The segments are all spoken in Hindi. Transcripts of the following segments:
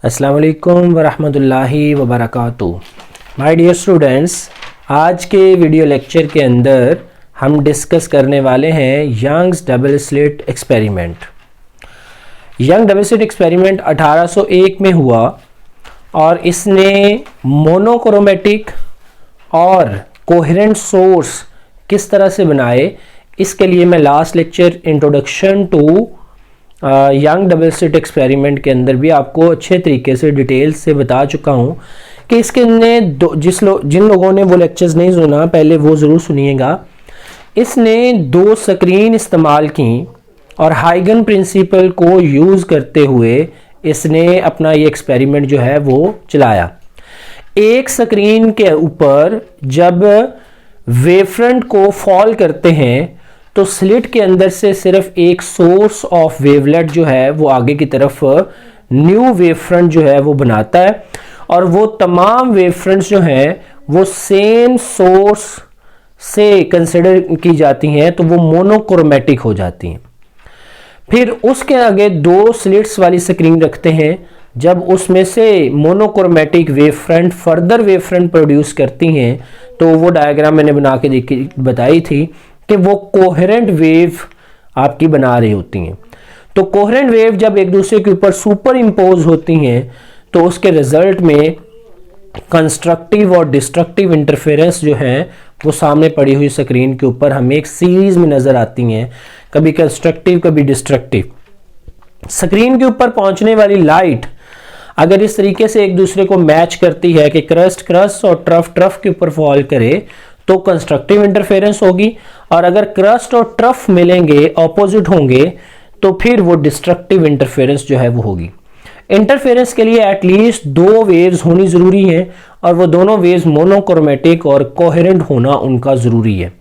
अस्सलाम वालेकुम वरहमतुल्लाहि वबरकातुहू। माय डियर स्टूडेंट्स, आज के वीडियो लेक्चर के अंदर हम डिस्कस करने वाले हैं Young's double slit experiment. Young double slit experiment 1801 में हुआ और इसने मोनोक्रोमेटिक और कोहेरेंट सोर्स किस तरह से बनाए, इसके लिए मैं last lecture introduction to Young double slit experiment के अंदर भी आपको अच्छे तरीके से डिटेल्स से बता चुका हूँ कि इसके जिन लोगों ने वो लेक्चर्स नहीं सुना पहले वो ज़रूर सुनिएगा। इसने 2 स्क्रीन इस्तेमाल की और हाइगन प्रिंसिपल को यूज़ करते हुए इसने अपना ये एक्सपेरिमेंट जो है वो चलाया। एक स्क्रीन के ऊपर जब वेवफ्रंट को फॉल करते हैं तो स्लिट के अंदर से सिर्फ एक सोर्स ऑफ वेवलेट जो है वो आगे की तरफ न्यू वेवफ्रंट जो है वो बनाता है और वो तमाम वेवफ्रंट्स जो हैं वो सेम सोर्स से कंसिडर की जाती हैं तो वो मोनोक्रोमेटिक हो जाती हैं। फिर उसके आगे 2 स्लिट्स वाली स्क्रीन रखते हैं। जब उसमें से monochromatic wavefront further wavefront produce करती हैं तो वो डायग्राम मैंने बना के बताई थी कि वो कोहेरेंट वेव आपकी बना रही होती हैं। तो कोहेरेंट वेव जब एक दूसरे के ऊपर सुपर इम्पोज होती हैं तो उसके रिजल्ट में कंस्ट्रक्टिव और डिस्ट्रक्टिव इंटरफेरेंस जो है वो सामने पड़ी हुई स्क्रीन के ऊपर हमें एक सीरीज में नजर आती हैं, कभी कंस्ट्रक्टिव कभी डिस्ट्रक्टिव। स्क्रीन के ऊपर पहुंचने वाली लाइट अगर इस तरीके से एक दूसरे को मैच करती है कि क्रस्ट और ट्रफ के ऊपर फॉल करे तो कंस्ट्रक्टिव इंटरफेरेंस होगी, और अगर क्रस्ट और ट्रफ मिलेंगे ऑपोजिट होंगे तो फिर वो डिस्ट्रक्टिव इंटरफेरेंस जो है वो होगी। इंटरफेरेंस के लिए एटलीस्ट 2 वेव्स होनी ज़रूरी है और वो दोनों वेव्स मोनोक्रोमेटिक और कोहेरेंट होना उनका ज़रूरी है।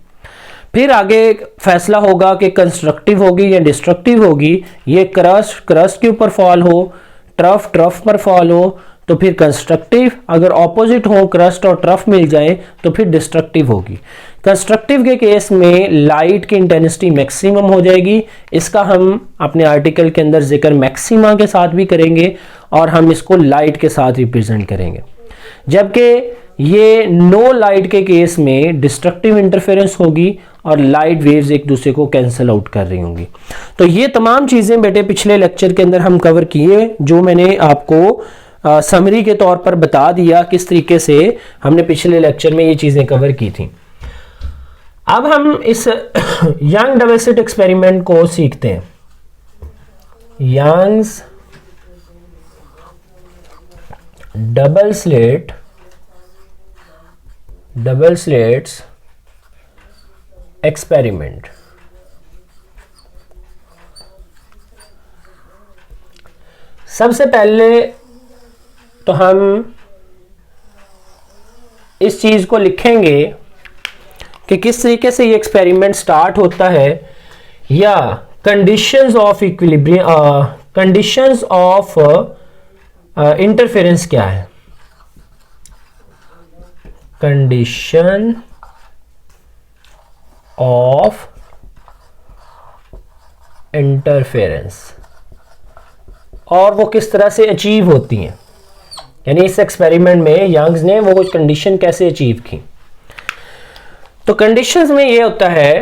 फिर आगे फैसला होगा कि कंस्ट्रक्टिव होगी या डिस्ट्रक्टिव होगी। ये क्रस्ट के ऊपर फॉल हो, ट्रफ पर फॉल हो तो फिर कंस्ट्रक्टिव, अगर ऑपोजिट हो क्रस्ट और ट्रफ मिल जाए तो फिर डिस्ट्रक्टिव होगी। कंस्ट्रक्टिव के केस में लाइट की इंटेंसिटी मैक्सिमम हो जाएगी। इसका हम अपने आर्टिकल के अंदर जिक्र मैक्सिमा के साथ भी करेंगे और हम इसको लाइट के साथ रिप्रेजेंट करेंगे। जबकि ये नो लाइट के केस में डिस्ट्रक्टिव इंटरफेरेंस होगी और लाइट वेव्स एक दूसरे को कैंसिल आउट कर रही होंगी। तो ये तमाम चीज़ें बेटे पिछले लेक्चर के अंदर हम कवर किए, जो मैंने आपको समरी के तौर पर बता दिया किस तरीके से हमने पिछले लेक्चर में ये चीज़ें कवर की थी। अब हम इस यंग डबल स्लिट एक्सपेरिमेंट को सीखते हैं। Young's double slits experiment. सबसे पहले तो हम इस चीज को लिखेंगे कि किस तरीके से ये एक्सपेरिमेंट स्टार्ट होता है या conditions of equilibrium, conditions of interference क्या है। कंडीशन ऑफ इंटरफेरेंस और वो किस तरह से अचीव होती हैं, यानी इस एक्सपेरिमेंट में यंग्स ने वो कुछ कंडीशन कैसे अचीव की। तो कंडीशंस में ये होता है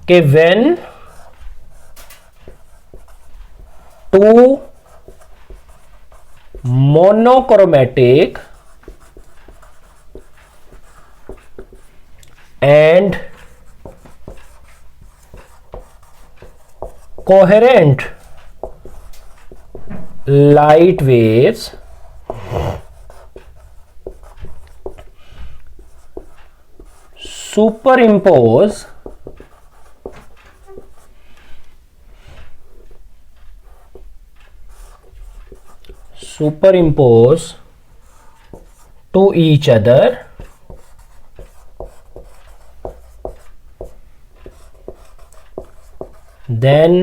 कि when 2 monochromatic and coherent light waves superimpose to each other, then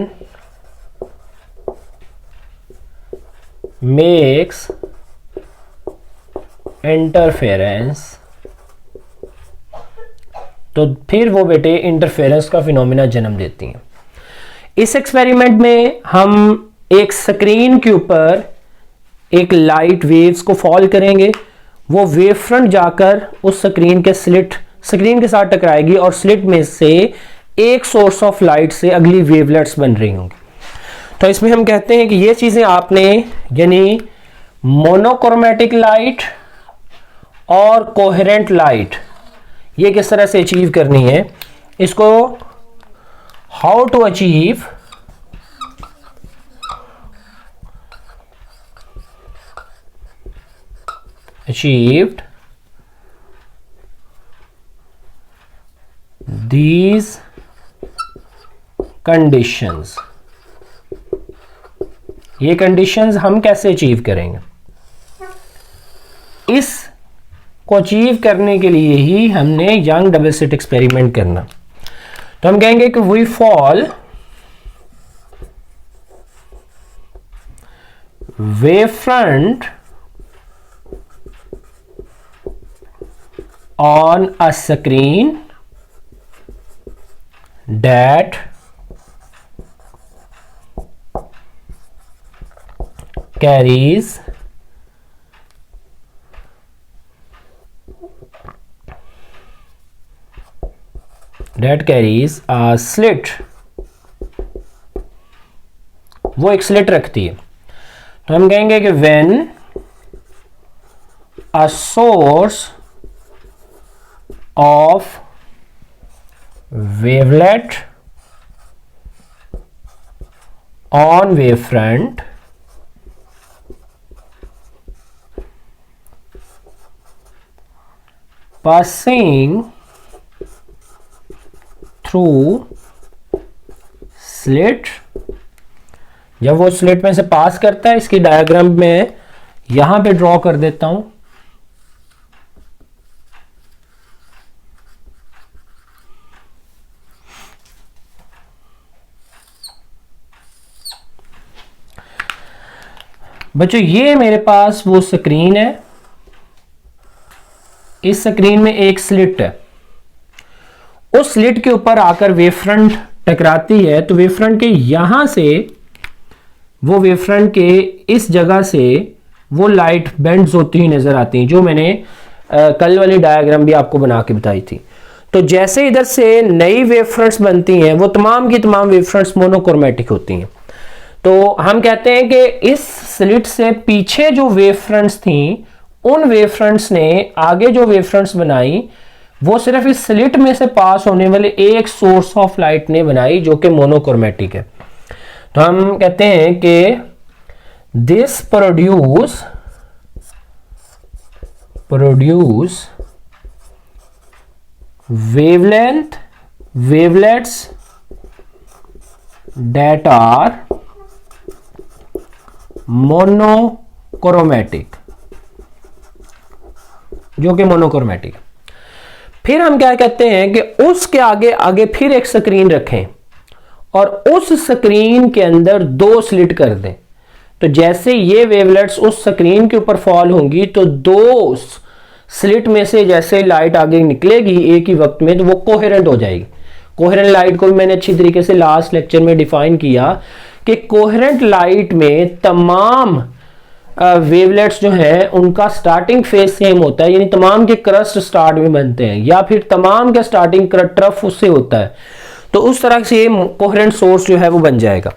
makes interference. तो फिर वो बेटे इंटरफेरेंस का फिनोमिना जन्म देती हैं। इस एक्सपेरिमेंट में हम एक स्क्रीन के ऊपर एक लाइट वेव्स को फॉल करेंगे, वो वेव फ्रंट जाकर उस स्क्रीन के साथ टकराएगी और स्लिट में से एक सोर्स ऑफ लाइट से अगली वेवलेट्स बन रही होंगी। तो इसमें हम कहते हैं कि ये चीजें आपने यानी मोनोक्रोमेटिक लाइट और कोहेरेंट लाइट ये किस तरह से अचीव करनी है, इसको how to achieve achieved these conditions, ये कंडीशंस हम कैसे अचीव करेंगे, इस को अचीव करने के लिए ही हमने यंग डबल स्लिट एक्सपेरिमेंट करना। तो हम कहेंगे कि we fall wave front on a screen that carries a slit, वो एक स्लिट रखती है। तो हम कहेंगे कि when a source of wavelet on wavefront passing through slit, जब वो स्लिट में से पास करता है, इसकी डायग्राम में यहां पे ड्रॉ कर देता हूं। बच्चों ये मेरे पास वो स्क्रीन है, इस स्क्रीन में एक स्लिट है, उस स्लिट के ऊपर आकर वेवफ्रंट टकराती है, तो वेवफ्रंट के यहां से वो वेवफ्रंट के इस जगह से वो लाइट बेंड्स होती हुई नजर आती हैं, जो मैंने कल वाली डायग्राम भी आपको बना के बताई थी। तो जैसे इधर से नई वेवफ्रंट्स बनती हैं, वो तमाम की तमाम वेवफ्रंट्स मोनोक्रोमेटिक होती हैं। तो हम कहते हैं कि इस स्लिट से पीछे जो वेवफ्रंट्स थी, उन वेवफ्रंट्स ने आगे जो वेवफ्रंट्स बनाई, वो सिर्फ इस स्लिट में से पास होने वाले एक सोर्स ऑफ लाइट ने बनाई, जो कि मोनोक्रोमेटिक है। तो हम कहते हैं कि this produce wavelets that are monochromatic, जो कि मोनोक्रोमेटिक। फिर हम क्या कहते हैं कि उसके आगे फिर एक स्क्रीन रखें और उस स्क्रीन के अंदर दो स्लिट कर दें। तो जैसे ये वेवलेट्स उस स्क्रीन के ऊपर फॉल होंगी, तो दो स्लिट में से जैसे लाइट आगे निकलेगी एक ही वक्त में, तो वो कोहेरेंट हो जाएगी। कोहेरेंट लाइट को भी मैंने अच्छी तरीके से लास्ट लेक्चर में डिफाइन किया कि कोहेरेंट लाइट में तमाम वेवलेट्स जो हैं उनका स्टार्टिंग फेज सेम होता है, यानी तमाम के क्रस्ट स्टार्ट में बनते हैं, या फिर तमाम का स्टार्टिंग ट्रफ उससे होता है। तो उस तरह से कोहेरेंट सोर्स जो है वो बन जाएगा।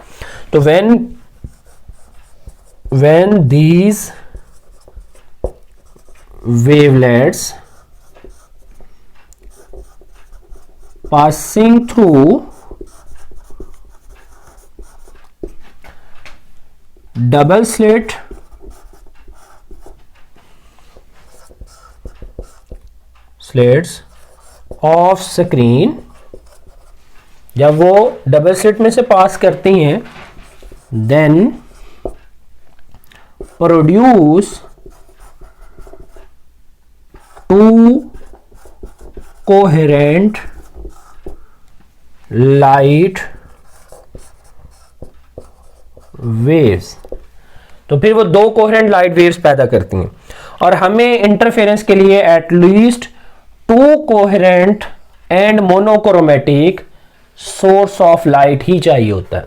तो when these wavelets passing through double slit slits of screen, जब वो डबल स्लिट में से पास करती हैं, then produce two coherent light waves. तो फिर वो दो कोहेरेंट लाइट वेव्स पैदा करती हैं, और हमें इंटरफेरेंस के लिए at least two coherent and monochromatic source of light ही चाहिए होता है।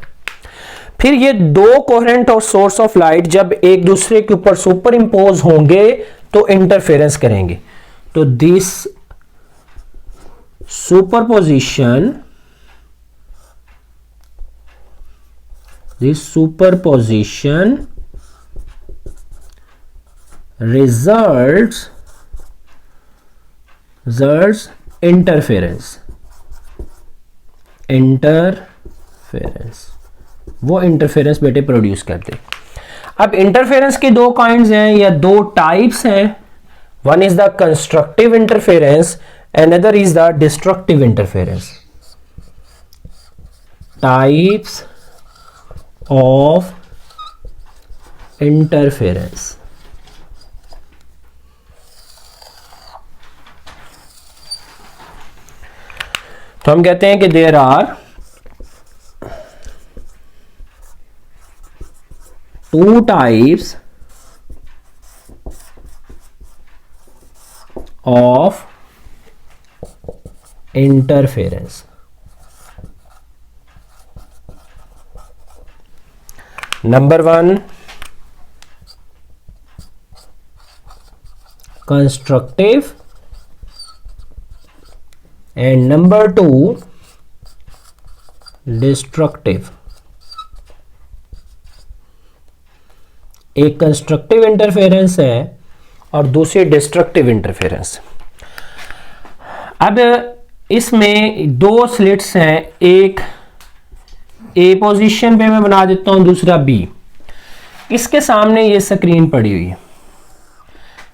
फिर ये दो कोहेरेंट और सोर्स ऑफ लाइट जब एक दूसरे के ऊपर सुपर इंपोज होंगे तो इंटरफेरेंस करेंगे। तो दिस सुपरपोजिशन results interference वो इंटरफेरेंस बेटे प्रोड्यूस करते। अब इंटरफेरेंस के दो काइंड्स हैं या दो टाइप्स हैं। One is the constructive interference, another is the destructive interference. Types of interference. तो हम कहते हैं कि there are two types of interference. Number one, constructive, and number two, destructive। एक कंस्ट्रक्टिव इंटरफेरेंस है और दूसरी डिस्ट्रक्टिव इंटरफेरेंस। अब इसमें दो स्लिट्स हैं, एक ए पोजीशन पे मैं बना देता हूं, दूसरा बी। इसके सामने ये स्क्रीन पड़ी हुई है।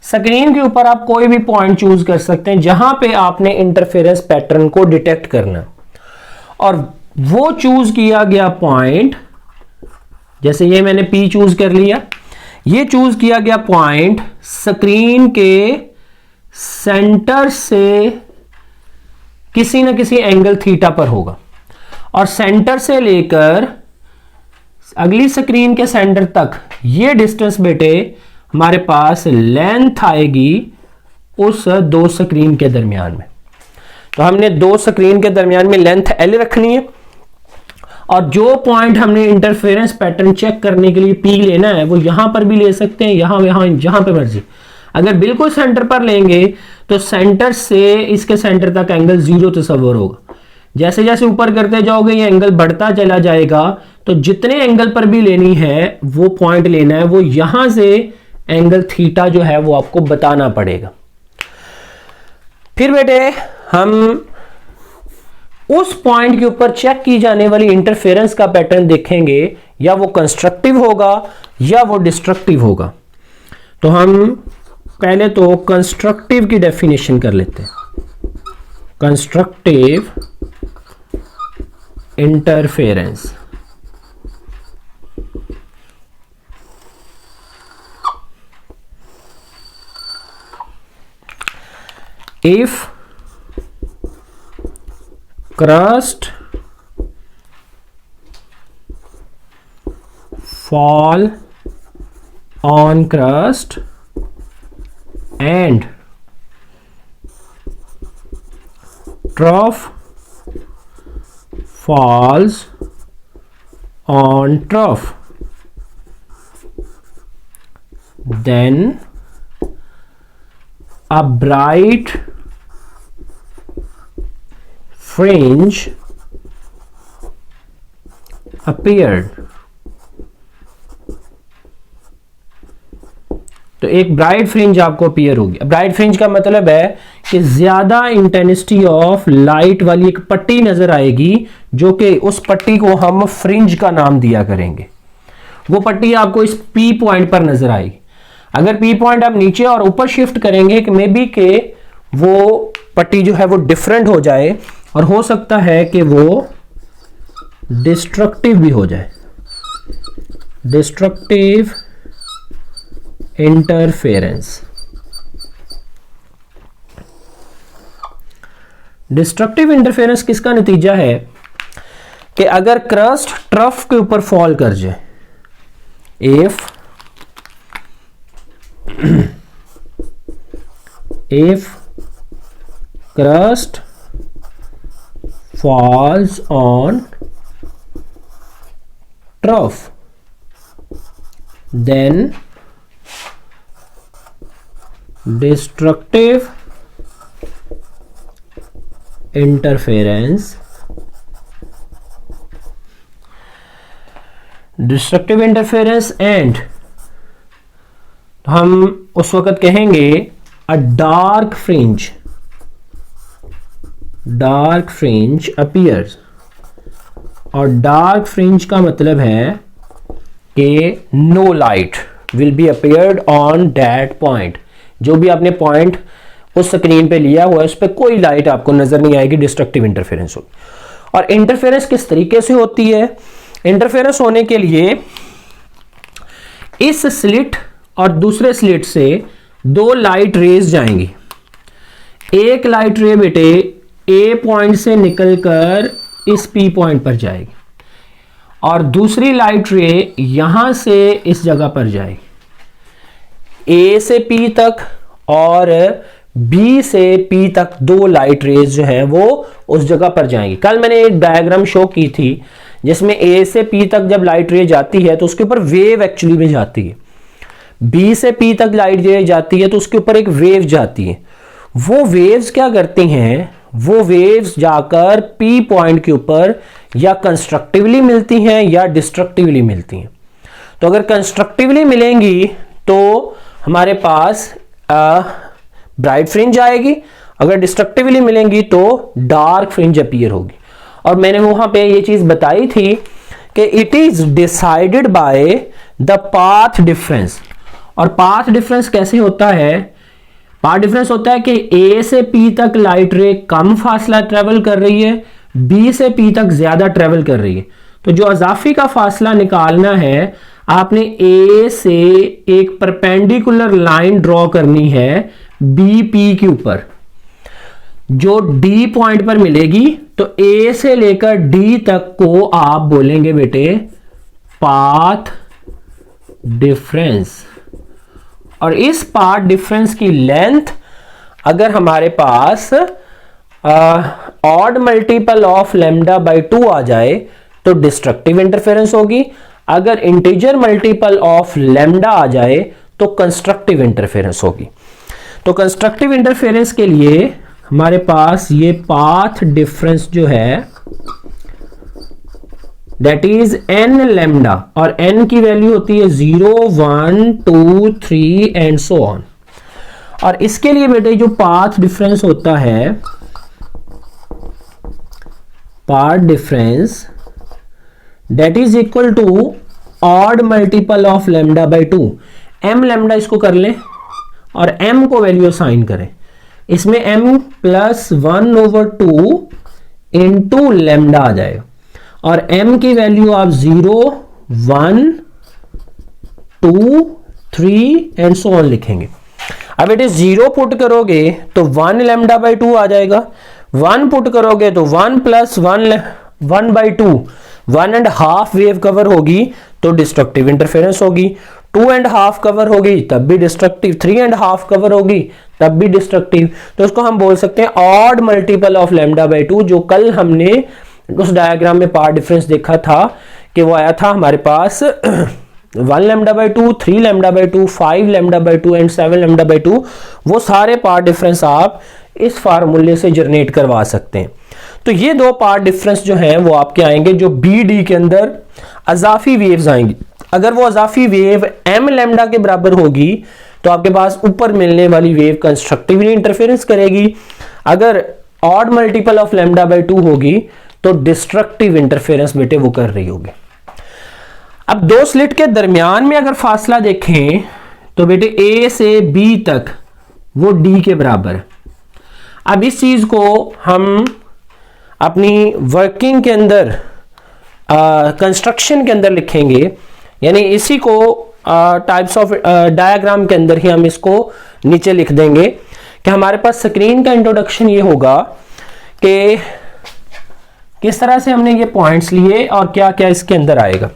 स्क्रीन के ऊपर आप कोई भी पॉइंट चूज कर सकते हैं जहां पे आपने इंटरफेरेंस पैटर्न को डिटेक्ट करना, और वो चूज किया गया पॉइंट, जैसे ये मैंने पी चूज कर लिया, ये चूज किया गया पॉइंट स्क्रीन के सेंटर से किसी ना किसी एंगल थीटा पर होगा, और सेंटर से लेकर अगली स्क्रीन के सेंटर तक ये डिस्टेंस बेटे हमारे पास लेंथ आएगी उस दो स्क्रीन के दरमियान में। तो हमने दो स्क्रीन के दरमियान में लेंथ एल रखनी है, और जो पॉइंट हमने इंटरफेरेंस पैटर्न चेक करने के लिए पी लेना है वो यहां पर भी ले सकते हैं, यहां जहां पे मर्जी। अगर बिल्कुल सेंटर पर लेंगे तो सेंटर से इसके सेंटर तक एंगल 0 तस्वर होगा। जैसे जैसे ऊपर करते जाओगे ये एंगल बढ़ता चला जाएगा, तो जितने एंगल पर भी लेनी है वो पॉइंट लेना है, वो यहां से एंगल थीटा जो है वो आपको बताना पड़ेगा। फिर बेटे हम उस पॉइंट के ऊपर चेक की जाने वाली इंटरफेरेंस का पैटर्न देखेंगे, या वो कंस्ट्रक्टिव होगा या वो डिस्ट्रक्टिव होगा। तो हम पहले तो कंस्ट्रक्टिव की डेफिनेशन कर लेते हैं। Constructive interference, if crust fall on crust and trough falls on trough, then a bright fringe appeared। तो एक ब्राइट फ्रिंज आपको अपीयर होगी। ब्राइट फ्रिंज का मतलब है कि ज्यादा इंटेंसिटी ऑफ लाइट वाली एक पट्टी नजर आएगी, जो कि उस पट्टी को हम फ्रिंज का नाम दिया करेंगे। वो पट्टी आपको इस पी पॉइंट पर नजर आएगी। अगर पी पॉइंट आप नीचे और ऊपर शिफ्ट करेंगे कि मे बी के वो पट्टी जो है वो डिफरेंट हो जाए, और हो सकता है कि वो डिस्ट्रक्टिव भी हो जाए। Destructive interference. डिस्ट्रक्टिव इंटरफेरेंस किसका नतीजा है कि अगर क्रस्ट ट्रफ के ऊपर फॉल कर जाए, if crust falls on better off than destructive interference. Destructive interference and हम उस वक्त कहेंगे अ डार्क फ्रिंज अपीयर्स, और डार्क फ्रिंज का मतलब है कि no light will be appeared on that point. जो भी आपने पॉइंट उस स्क्रीन पे लिया हुआ है उस पर कोई लाइट आपको नजर नहीं आएगी, डिस्ट्रक्टिव इंटरफेरेंस होगी। और इंटरफेरेंस किस तरीके से होती है? इंटरफेरेंस होने के लिए इस स्लिट और दूसरे स्लिट से दो लाइट रेज जाएंगी। एक लाइट रे बेटे ए पॉइंट से निकलकर इस पी पॉइंट पर जाएगी और दूसरी लाइट रे यहां से इस जगह पर जाएगी। ए से पी तक और बी से पी तक दो लाइट रेज जो है वो उस जगह पर जाएंगी। कल मैंने एक डायग्राम शो की थी जिसमें ए से पी तक जब लाइट रे जाती है तो उसके ऊपर वेव एक्चुअली में जाती है। बी से पी तक लाइट रे जाती है तो उसके ऊपर एक वेव जाती है। वो वेव्स क्या करती हैं? वो वेव्स जाकर पी पॉइंट के ऊपर या कंस्ट्रक्टिवली मिलती हैं या डिस्ट्रक्टिवली मिलती हैं। तो अगर कंस्ट्रक्टिवली मिलेंगी तो हमारे पास ब्राइट फ्रिंज आएगी, अगर डिस्ट्रक्टिवली मिलेंगी तो डार्क फ्रिंज अपीयर होगी। और मैंने वहां पे ये चीज बताई थी कि it is decided by the path difference. और पाथ डिफरेंस कैसे होता है? पाथ डिफरेंस होता है कि ए से पी तक लाइट रे कम फासला ट्रेवल कर रही है, बी से पी तक ज्यादा ट्रेवल कर रही है। तो जो अजाफी का फासला निकालना है, आपने ए से एक परपेंडिकुलर लाइन ड्रॉ करनी है बी पी के ऊपर, जो डी पॉइंट पर मिलेगी। तो ए से लेकर डी तक को आप बोलेंगे बेटे पाथ डिफरेंस। और इस पाथ डिफरेंस की लेंथ अगर हमारे पास odd multiple of lambda by 2 आ जाए तो डिस्ट्रक्टिव इंटरफेरेंस होगी। अगर इंटीजर मल्टीपल ऑफ लैम्डा आ जाए तो कंस्ट्रक्टिव इंटरफेरेंस होगी। तो कंस्ट्रक्टिव इंटरफेरेंस के लिए हमारे पास ये पाथ डिफरेंस जो है दैट इज एन लैम्डा, और एन की वैल्यू होती है 0, 1, 2, 3 एंड सो ऑन। और इसके लिए बेटे जो पाथ डिफरेंस होता है, path difference that is equal to odd multiple of lambda by 2। M lambda इसको कर लें और एम को वैल्यू असाइन करें। इसमें m प्लस 1/2 इंटू लैम्डा आ जाएगा और m की वैल्यू आप 0, 1, 2, 3 एंड सो ऑन लिखेंगे। अब इट इज 0 पुट करोगे तो 1 लैम्डा बाई 2 आ जाएगा, 1 पुट करोगे तो 1 प्लस 1/2 1.5 वेव कवर होगी तो डिस्ट्रक्टिव इंटरफेरेंस होगी। 2.5 कवर होगी तब भी डिस्ट्रक्टिव, 3.5 कवर होगी तब भी डिस्ट्रक्टिव। तो उसको हम बोल सकते हैं odd multiple of lambda by 2, जो कल हमने उस डायग्राम में पार्ट डिफरेंस देखा था कि वो आया था हमारे पास 1 lambda by 2, 3 lambda by 2, 5 lambda by 2 and 7 lambda by 2। वो सारे पार्ट डिफरेंस आप इस फार्मूले से जनरेट करवा सकते हैं। तो ये दो पार्ट डिफरेंस जो हैं वो आपके आएंगे जो बी डी के अंदर अजाफी वेव्स आएंगी। अगर वो अजाफी वेव एम लैम्डा के बराबर होगी तो आपके पास ऊपर मिलने वाली वेव कंस्ट्रक्टिवली इंटरफेरेंस करेगी। अगर odd multiple of lambda by 2 होगी तो डिस्ट्रक्टिव इंटरफेरेंस बेटे वो कर रही होगी। अब दो स्लिट के दरमियान में अगर फासला देखें तो बेटे ए से बी तक वो डी के बराबर है। अब इस चीज को हम अपनी वर्किंग के अंदर कंस्ट्रक्शन के अंदर लिखेंगे, यानी इसी को टाइप्स ऑफ डायग्राम के अंदर ही हम इसको नीचे लिख देंगे कि हमारे पास स्क्रीन का इंट्रोडक्शन ये होगा कि किस तरह से हमने ये पॉइंट्स लिए और क्या क्या इसके अंदर आएगा।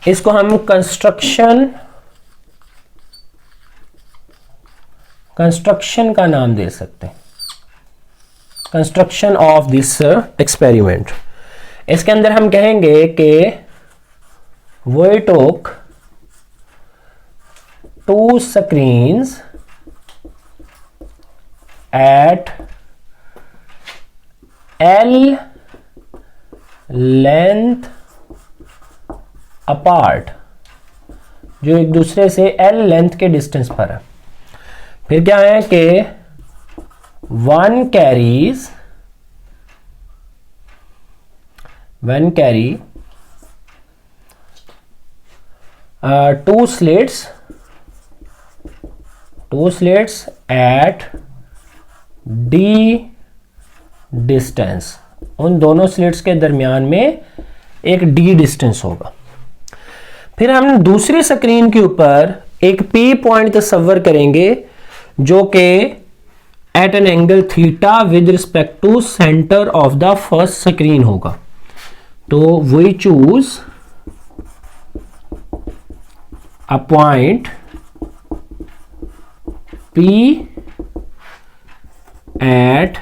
इसको हम कंस्ट्रक्शन का नाम दे सकते हैं, कंस्ट्रक्शन ऑफ दिस एक्सपेरिमेंट। इसके अंदर हम कहेंगे कि we took 2 screens at L length apart, जो एक दूसरे से L लेंथ के डिस्टेंस पर है। फिर क्या है कि one carry 2 slits at D distance, उन दोनों स्लिट्स के दरमियान में एक D डिस्टेंस होगा। फिर हम दूसरी स्क्रीन के ऊपर एक P पॉइंट तस्वर करेंगे जो कि at an angle theta with respect to centre of the first screen होगा। तो we choose a point P at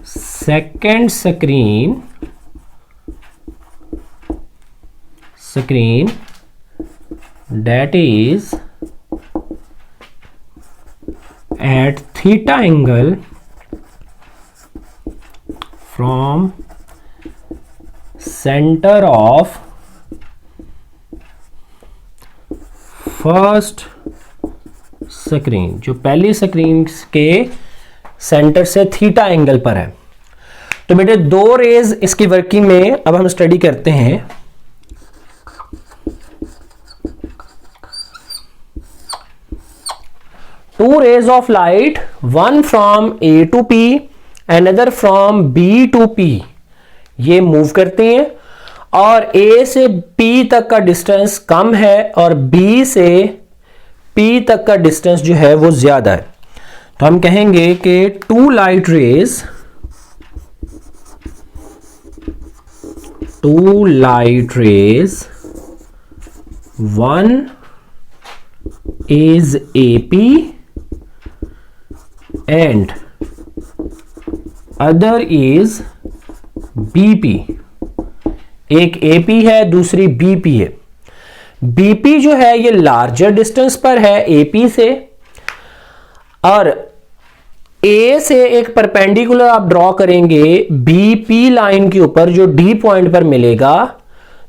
second screen that is at theta angle from center of first screen, जो पहली स्क्रीन के सेंटर से थीटा एंगल पर है। तो बेटे 2 रेज इसकी वर्किंग में अब हम स्टडी करते हैं। Two rays of light, one from A to P, another from B to P, ये मूव करते हैं और A से P तक का डिस्टेंस कम है और B से P तक का डिस्टेंस जो है वो ज्यादा है। तो हम कहेंगे कि 2 light rays, one is AP and other is BP। एक AP है, दूसरी BP है। BP जो है ये लार्जर डिस्टेंस पर है AP से, और A से एक परपेंडिकुलर आप ड्रॉ करेंगे BP लाइन के ऊपर जो D पॉइंट पर मिलेगा,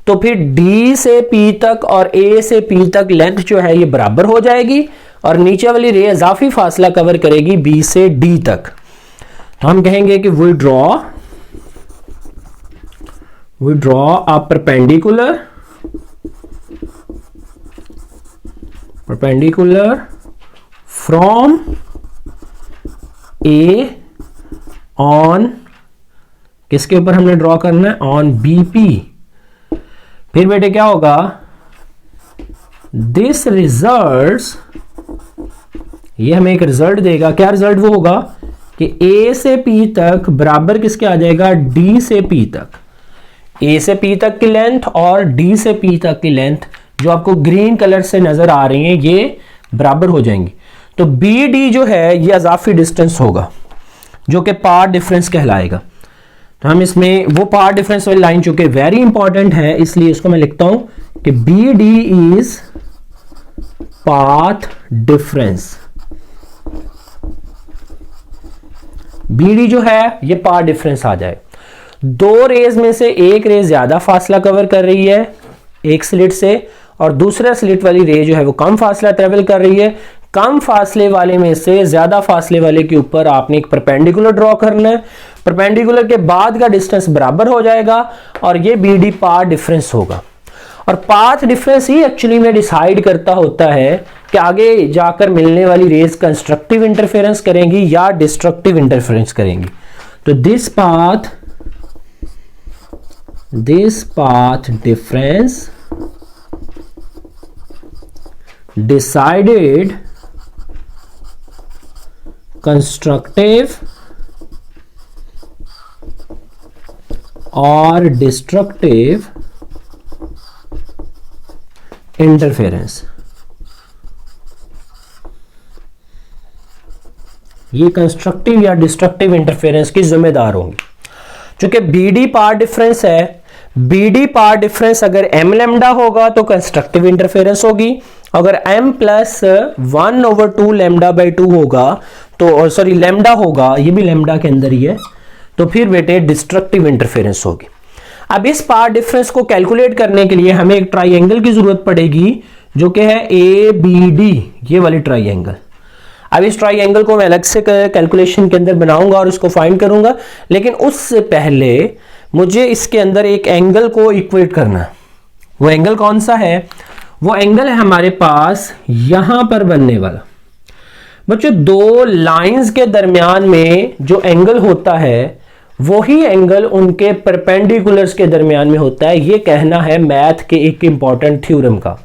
तो फिर D से P तक और A से P तक लेंथ जो है ये बराबर हो जाएगी और नीचे वाली रे इजाफी फासला कवर करेगी B से D तक। तो हम कहेंगे कि we draw a perpendicular from A on, किसके ऊपर हमने ड्रॉ करना है, ऑन BP। फिर बेटे क्या होगा, दिस रिजल्ट्स, ये हमें एक रिजल्ट देगा। क्या रिजल्ट वो होगा कि A से P तक बराबर किसके आ जाएगा, D से P तक। A से P तक की लेंथ और D से P तक की लेंथ जो आपको ग्रीन कलर से नजर आ रही हैं ये बराबर हो जाएंगी। तो BD जो है ये इजाफी डिस्टेंस होगा जो कि पाथ डिफरेंस कहलाएगा। तो हम इसमें वो पाथ डिफरेंस वाली लाइन चूंकि वेरी इंपॉर्टेंट है इसलिए इसको मैं लिखता हूं कि BD is path difference. BD जो है ये पाथ डिफरेंस आ जाए। 2 रेज में से एक रेज ज्यादा फासला कवर कर रही है एक स्लिट से और दूसरा स्लिट वाली रे जो है वो कम फासला ट्रेवल कर रही है। कम फासले वाले में से ज्यादा फासले वाले के ऊपर आपने एक परपेंडिकुलर ड्रॉ करना है। परपेंडिकुलर के बाद का डिस्टेंस बराबर हो जाएगा और ये BD पाथ डिफरेंस होगा। और पाथ डिफरेंस ही एक्चुअली में डिसाइड करता होता है कि आगे जाकर मिलने वाली रेज कंस्ट्रक्टिव इंटरफेरेंस करेंगी या डिस्ट्रक्टिव इंटरफेरेंस करेंगी। तो this path difference decided constructive or destructive interference। ये कंस्ट्रक्टिव या डिस्ट्रक्टिव इंटरफेरेंस की जिम्मेदार होंगी। चूंकि BD पार्ट डिफरेंस है, BD पार्ट डिफरेंस अगर m लैम्डा होगा तो कंस्ट्रक्टिव इंटरफेरेंस होगी, अगर m प्लस 1/2 लैम्डा बाई 2 होगा तो सॉरी लैम्डा होगा, ये भी लैम्डा के अंदर ही है, तो फिर बेटे डिस्ट्रक्टिव इंटरफेरेंस होगी। अब इस पार्ट डिफरेंस को कैलकुलेट करने के लिए हमें एक ट्राइंगल की जरूरत पड़ेगी जो कि है ABD, ये वाली ट्राइंगल। अब इस ट्राइंगल को मैं अलग से कैलकुलेशन के अंदर बनाऊंगा और इसको फाइंड करूंगा, लेकिन उससे पहले मुझे इसके अंदर एक एंगल को इक्वेट करना है। वो एंगल कौन सा है? वो एंगल है हमारे पास यहां पर बनने वाला। बच्चों, दो लाइंस के दरमियान में जो एंगल होता है वही एंगल उनके परपेंडिकुलर्स के दरमियान में होता है। ये कहना है मैथ के एक इंपॉर्टेंट थ्योरम का,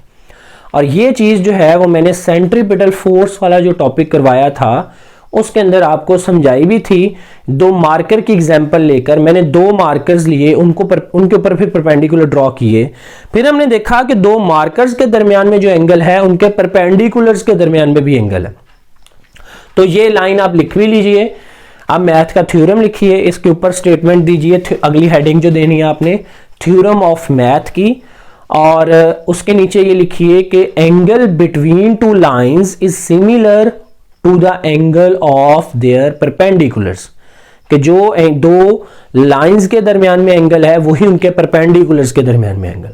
और ये चीज जो है वो मैंने सेंट्रीपिटल फोर्स वाला जो टॉपिक करवाया था उसके अंदर आपको समझाई भी थी। दो मार्कर की एग्जांपल लेकर मैंने दो मार्कर्स लिए, उनके ऊपर फिर परपेंडिकुलर ड्रॉ किए, फिर हमने देखा कि दो मार्कर्स के दरमियान में जो एंगल है उनके परपेंडिकुलर्स के दरमियान में भी एंगल है। तो ये लाइन आप लिख भी लीजिए। अब मैथ का थ्योरम लिखिए, इसके ऊपर स्टेटमेंट दीजिए, अगली हेडिंग जो देनी है आपने थ्योरम ऑफ मैथ की, और उसके नीचे ये लिखिए कि angle between two lines is similar to the angle of their perpendiculars, कि जो दो लाइंस के दरमियान में एंगल है वही उनके परपेंडिकुलर्स के दरमियान में एंगल।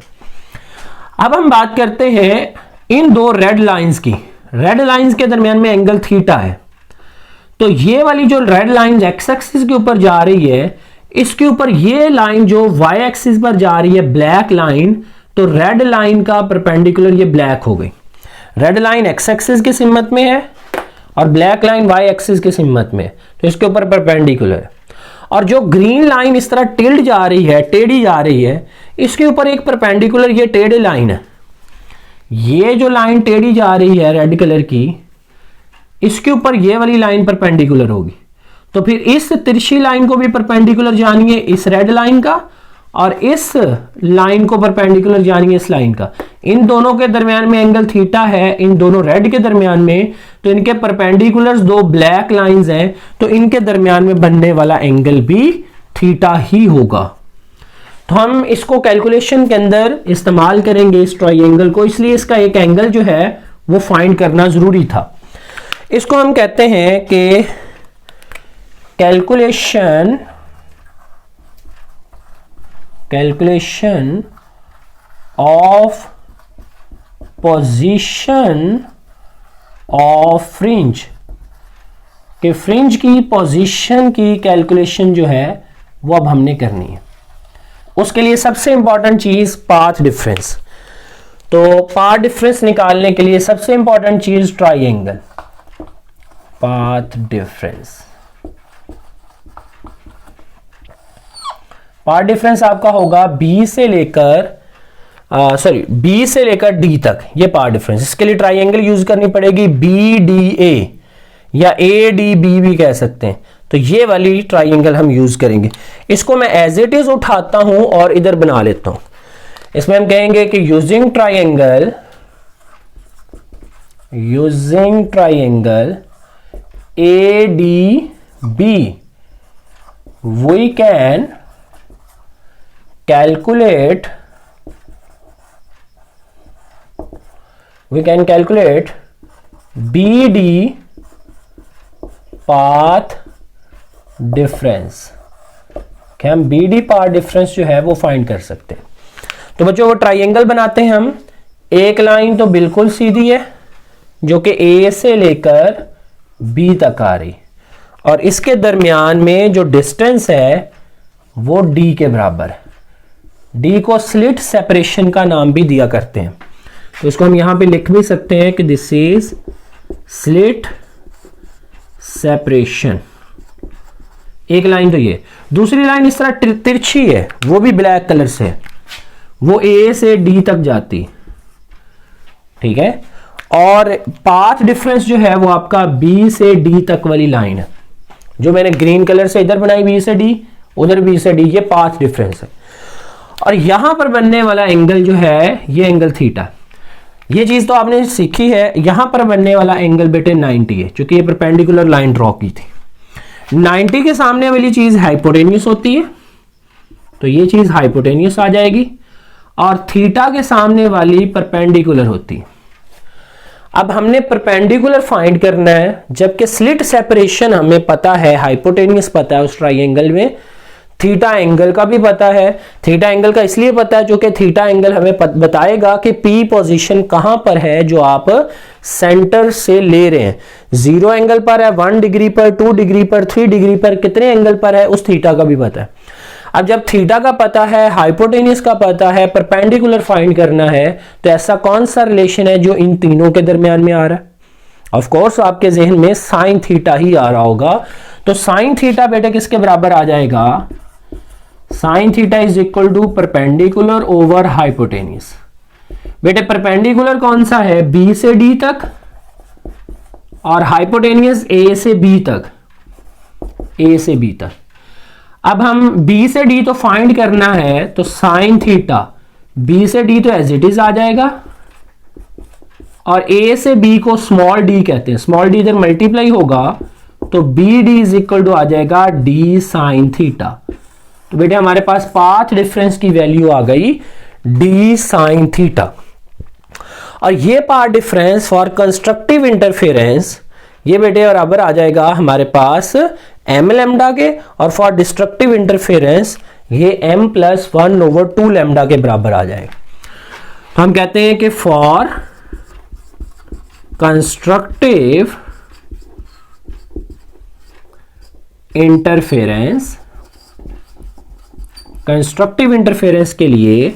अब हम बात करते हैं इन दो रेड लाइंस की। रेड लाइंस के दरमियान में एंगल थीटा है, तो ये वाली जो रेड लाइन एक्स एक्सिस के ऊपर जा रही है, इसके ऊपर ये लाइन जो वाई एक्सिस पर जा रही है ब्लैक लाइन, तो रेड लाइन का परपेंडिकुलर ये ब्लैक हो गई। रेड लाइन एक्स एक्सिस की सिमत में है और ब्लैक लाइन वाई एक्सिस की सिमत में है, तो इसके ऊपर परपेंडिकुलर है। और जो ग्रीन लाइन इस तरह टिल्ड जा रही है, टेढ़ी जा रही है, इसके ऊपर एक परपेंडिकुलर ये टेढ़ी लाइन है। ये जो लाइन टेढ़ी जा रही है रेड कलर की, इसके ऊपर ये वाली लाइन परपेंडिकुलर होगी, तो फिर इस तिरछी लाइन को भी परपेंडिकुलर जानिए इस रेड लाइन का, और इस लाइन को परपेंडिकुलर जानिए इस लाइन का। इन दोनों के दरमियान में एंगल थीटा है, इन दोनों रेड के दरमियान में, तो इनके परपेंडिकुलर्स दो ब्लैक लाइंस हैं, तो इनके दरमियान में बनने वाला एंगल भी थीटा ही होगा। तो हम इसको कैलकुलेशन के अंदर इस्तेमाल करेंगे इस ट्राइंगल को, इसलिए इसका एक एंगल जो है वो फाइंड करना जरूरी था। इसको हम कहते हैं कि calculation of position of fringe, कि फ्रिंज की पोजीशन की कैलकुलेशन जो है वो अब हमने करनी है। उसके लिए सबसे इंपॉर्टेंट चीज पाथ डिफरेंस। तो पाथ डिफरेंस निकालने के लिए सबसे इंपॉर्टेंट चीज triangle, path difference. Path difference आपका होगा B से लेकर D तक, ये पाथ डिफरेंस। इसके लिए ट्राइंगल यूज करनी पड़ेगी BDA या ADB भी कह सकते हैं। तो ये वाली ट्राइंगल हम यूज करेंगे। इसको मैं एज इट इज उठाता हूं और इधर बना लेता हूं। इसमें हम कहेंगे कि using triangle ADB we can calculate BD path difference, कि हम BD पाथ डिफरेंस जो है वो फाइंड कर सकते हैं। तो बच्चों वो ट्राइंगल बनाते हैं हम। एक लाइन तो बिल्कुल सीधी है जो कि A से लेकर B तक आ रही, और इसके दरमियान में जो डिस्टेंस है वो D के बराबर है। D को स्लिट सेपरेशन का नाम भी दिया करते हैं, तो इसको हम यहां पे लिख भी सकते हैं कि दिस इज स्लिट सेपरेशन। एक लाइन तो ये, दूसरी लाइन इस तरह तिरछी है, वो भी ब्लैक कलर से, वो A से D तक जाती, ठीक है। और पाथ डिफरेंस जो है वो आपका B से D तक वाली लाइन है, जो मैंने ग्रीन कलर से इधर बनाई B से D, उधर B से D, ये पाथ डिफरेंस है। और यहां पर बनने वाला एंगल जो है ये एंगल थीटा। ये चीज तो आपने सीखी है। यहां पर बनने वाला एंगल बेटे 90 है, क्योंकि ये परपेंडिकुलर लाइन ड्रॉ की थी। 90 के सामने वाली चीज हाइपोटेन्यूस होती है, तो ये चीज हाइपोटेन्यूस आ जाएगी और थीटा के सामने वाली परपेंडिकुलर होती है। अब हमने परपेंडिकुलर फाइंड करना है, जबकि स्लिट सेपरेशन हमें पता है, हाइपोटेन्यूस पता है उस ट्राइंगल में, थीटा एंगल का भी पता है। थीटा एंगल का इसलिए पता है क्योंकि थीटा एंगल हमें बताएगा कि पी पोजीशन कहां पर है जो आप सेंटर से ले रहे हैं। 0 एंगल पर है, 1 डिग्री पर, 2 डिग्री पर, 3 डिग्री पर, कितने एंगल पर है उस थीटा का भी पता है। अब जब थीटा का पता है, हाइपोटेन्यूस का पता है, परपेंडिकुलर फाइंड करना है, तो ऐसा कौन सा रिलेशन है जो इन तीनों के दरमियान में आ रहा है? ऑफ कोर्स आपके जहन में साइन थीटा ही आ रहा होगा। तो साइन थीटा बेटे किसके बराबर आ जाएगा? Sine theta is equal to perpendicular over hypotenuse. बेटे परपेंडिकुलर कौन सा है? बी से डी तक, और हाइपोटेन्यूस ए से बी तक, ए से बी तक। अब हम बी से डी तो फाइंड करना है, तो साइन थीटा बी से डी तो एज इट इज आ जाएगा, और ए से बी को स्मॉल डी कहते हैं, स्मॉल डी इधर मल्टीप्लाई होगा तो B D is equal to आ जाएगा डी साइन थीटा। तो बेटे हमारे पास पाथ डिफरेंस की वैल्यू आ गई डी साइन थीटा। और ये path difference for constructive interference ये बेटे बराबर आ जाएगा हमारे पास एम लैम्डा के, और फॉर डिस्ट्रक्टिव इंटरफेरेंस ये एम प्लस 1/2 लैम्डा के बराबर आ जाएगा। तो हम कहते हैं कि for constructive interference, constructive interference के लिए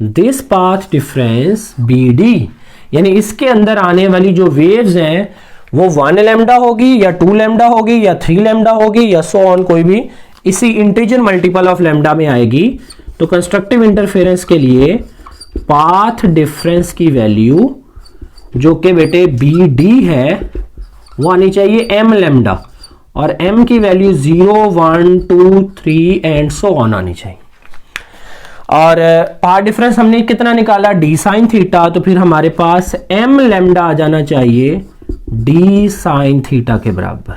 this path difference B D, यानी इसके अंदर आने वाली जो वेव्स हैं वो 1 लैम्डा होगी या 2 लैम्डा होगी या 3 लैम्डा होगी या सो ऑन, कोई भी इसी इंटीजर मल्टीपल ऑफ लैम्डा में आएगी। तो कंस्ट्रक्टिव इंटरफेरेंस के लिए पाथ डिफरेंस की वैल्यू जो कि बेटे बी डी है वो आनी चाहिए एम लैम्डा, और m की वैल्यू 0, 1, 2, 3 एंड सो ऑन आनी चाहिए। और पाथ डिफरेंस हमने कितना निकाला? d साइन थीटा, तो फिर हमारे पास m लैम्डा आ जाना चाहिए d साइन थीटा के बराबर।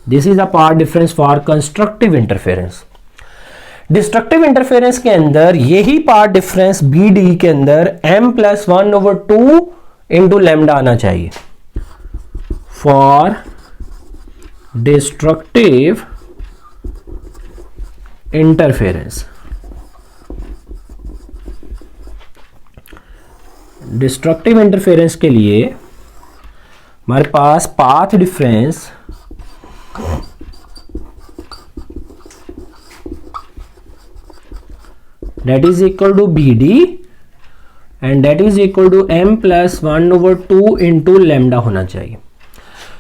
This is a path difference for constructive interference. Destructive interference के अंदर यही पाथ डिफरेंस बी डी के अंदर m प्लस 1/2 इंटू लैम्डा आना चाहिए। For destructive interference, destructive interference के लिए हमारे पास path difference that is equal to BD and that is equal to m plus 1/2 into lambda होना चाहिए।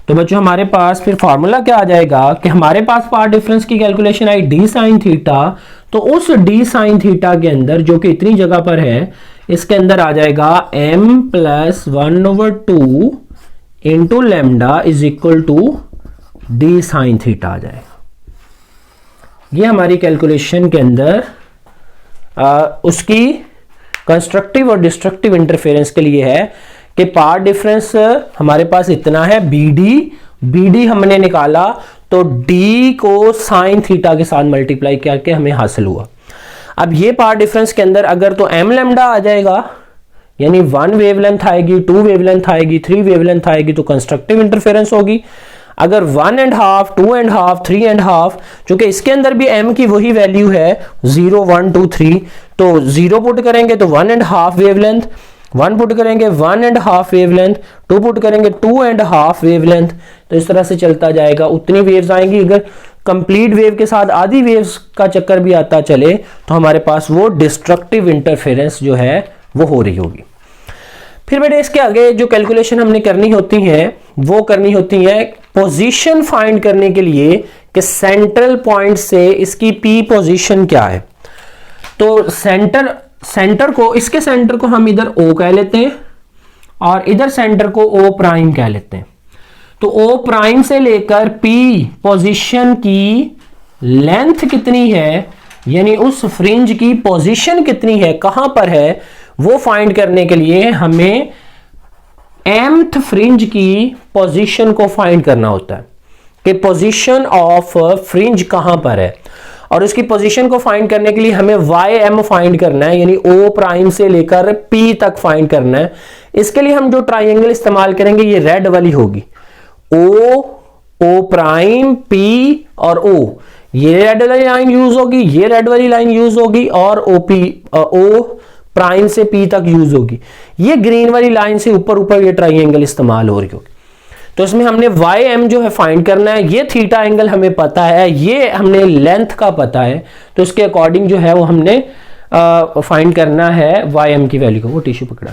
तो बच्चों हमारे पास फिर फॉर्मूला क्या आ जाएगा कि हमारे पास पाथ डिफरेंस की calculation I D sine theta, तो उस डी साइन थीटा के अंदर जो कि इतनी जगह पर है इसके अंदर आ जाएगा m plus 1/2 into lambda is equal to D sine theta आ जाएगा। ये हमारी कैलकुलेशन के अंदर उसकी कंस्ट्रक्टिव और डिस्ट्रक्टिव इंटरफेरेंस के लिए है कि पाथ डिफरेंस हमारे पास इतना है BD हमने निकाला तो D को साइन थीटा के साथ मल्टीप्लाई करके हमें हासिल हुआ। अब ये पाथ डिफरेंस के अंदर अगर तो m लैम्डा आ जाएगा, यानी 1 वेवलेंथ आएगी, 2 वेवलेंथ आएगी, 3 वेवलेंथ आएगी, तो कंस्ट्रक्टिव इंटरफेरेंस होगी। अगर 1.5, 2.5, 3.5, चूंकि इसके अंदर भी m की वही वैल्यू है 0, 1, 2, 3, तो 0 पुट करेंगे तो 1.5 वेवलेंथ, 1 पुट करेंगे 1.5 वेवलेंथ, 2 पुट करेंगे 2.5 वेवलेंथ, तो इस तरह से चलता जाएगा। उतनी वेव्स आएंगी। अगर कंप्लीट वेव के साथ आधी वेव्स का चक्कर भी आता चले तो हमारे पास वो डिस्ट्रक्टिव इंटरफेरेंस जो है वो हो रही होगी। फिर बेटे इसके आगे जो कैलकुलेशन हमने करनी होती है वो करनी होती है पोजीशन फाइंड करने के लिए कि सेंट्रल पॉइंट से इसकी पी पोजीशन क्या है। तो सेंटर को, इसके सेंटर को हम इधर O कह लेते हैं और इधर सेंटर को O प्राइम कह लेते हैं। तो O प्राइम से लेकर P पोजीशन की लेंथ कितनी है, यानी उस फ्रिंज की पोजीशन कितनी है, कहां पर है, वो फाइंड करने के लिए हमें mth फ्रिंज की पोजीशन को फाइंड करना होता है कि पोजीशन ऑफ फ्रिंज कहां पर है। और उसकी पोजीशन को फाइंड करने के लिए हमें वाई एम फाइंड करना है, यानी ओ प्राइम से लेकर पी तक फाइंड करना है। इसके लिए हम जो ट्राइंगल इस्तेमाल करेंगे ये रेड वाली होगी, ओ प्राइम पी और ओ, ये रेड वाली लाइन यूज होगी, ये रेड वाली लाइन यूज होगी और ओ प्राइम से पी तक यूज होगी। ये ग्रीन वाली लाइन से ऊपर ऊपर ये ट्राइंगल इस्तेमाल हो रही होगी। तो इसमें हमने वाई एम जो है फाइंड करना है, ये थीटा एंगल हमें पता है, ये हमने लेंथ का पता है, तो इसके अकॉर्डिंग जो है वो हमने फाइंड करना है वाई एम की वैल्यू को। वो टिश्यू पकड़ा।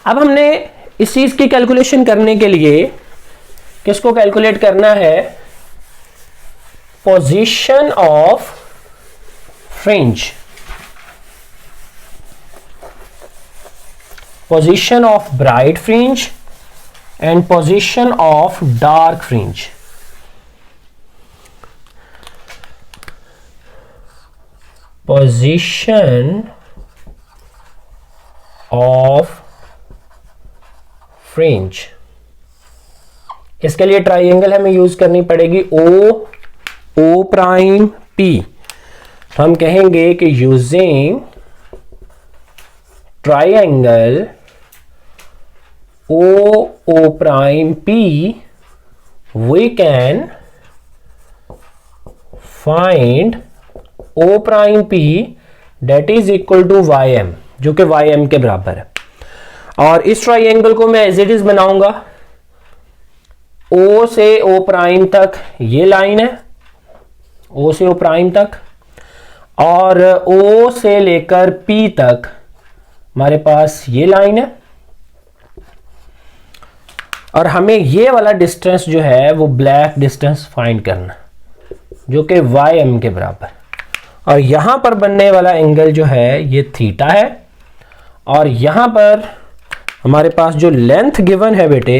अब हमने इस चीज की कैलकुलेशन करने के लिए किसको कैलकुलेट करना है, position of fringe, position of bright fringe and position of dark fringe. Position of fringe, इसके लिए ट्राइंगल हमें यूज करनी पड़ेगी ओ प्राइम पी। तो हम कहेंगे कि using triangle O prime P, we can find O prime P that is equal to YM, जो कि YM के बराबर है। और इस ट्राइंगल को मैं एज इट इज बनाऊंगा, O से O प्राइम तक ये लाइन है, O से O प्राइम तक, और O से लेकर P तक हमारे पास ये लाइन है, और हमें ये वाला डिस्टेंस जो है वो ब्लैक डिस्टेंस फाइंड करना, जो कि वाई एम के बराबर। और यहां पर बनने वाला एंगल जो है ये थीटा है, और यहां पर हमारे पास जो लेंथ गिवन है बेटे